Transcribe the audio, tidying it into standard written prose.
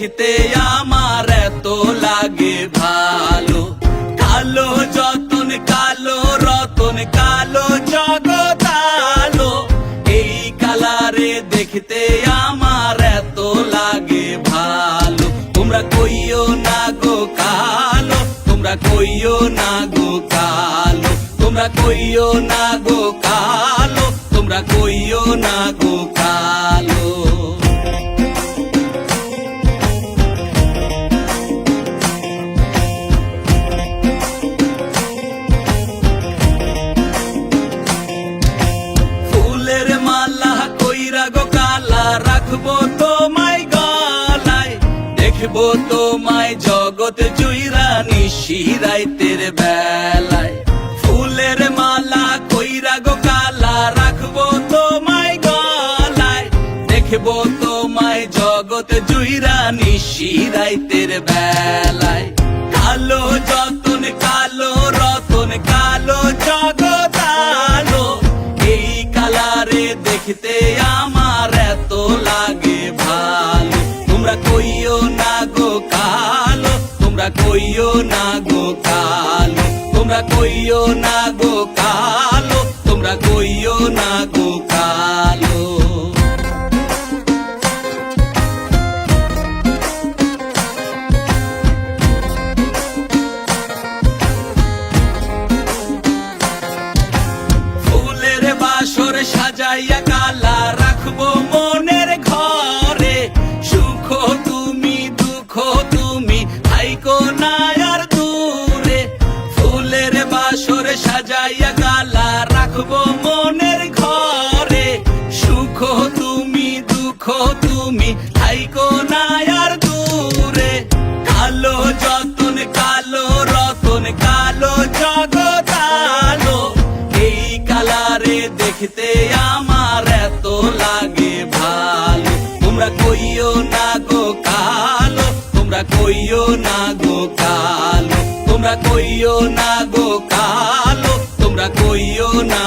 দেখতে আমার এত লাগে ভালো। কালো যতন কালো রতন কালো জগৎ আলো, এই কালারে দেখতে আমার এত লাগে ভালো। তোমরা কইও না গো কালো, তোমরা কইও না গো কালো, তোমরা কইও না গো কালো, তোমরা কইও না গো কালো। ফুলের মালা কইরা গো কালা রাখবো তোমায় গলায়, দেখবো তোমায় জগৎ জুইরা নিশি রাইতের বেলায়। ফুলের মালা কইরা গো কালা রাখবো তোমায় গলায়, দেখবো তোমায় জগৎ জুইরা নিশি রাইতের বেলায়। কালো যতন কালো রতন কালো জগৎ আলো, এই কালারে দেখতে আমার এত লাগে ভালো। তোমরা কইও না গো কালো, তোমরা কইও না গো কালো, তোমরা কইও না গো কালো, তোমরা কইও না গো কালো। ফুলের বাসর সাজাইয়া কালা রাখবো মনের ঘরে, সুখ তুমি দুঃখ তুমি থাইকো না আর দূরে। ফুলের বাসর সাজাইয়া কালা রাখবো মনের ঘরে, সুখ তুমি দুঃখ তুমি থাইকো না আর দূরে। কালো যতন কালো রতন কালো জগৎ আলো, এই কালারে দেখতে আমার এত লাগে ভালো। তোমরা কইও না গো কালো, তোমরা কইও না গো কালো, তোমরা কইও না গো কালো, তোমরা কইও না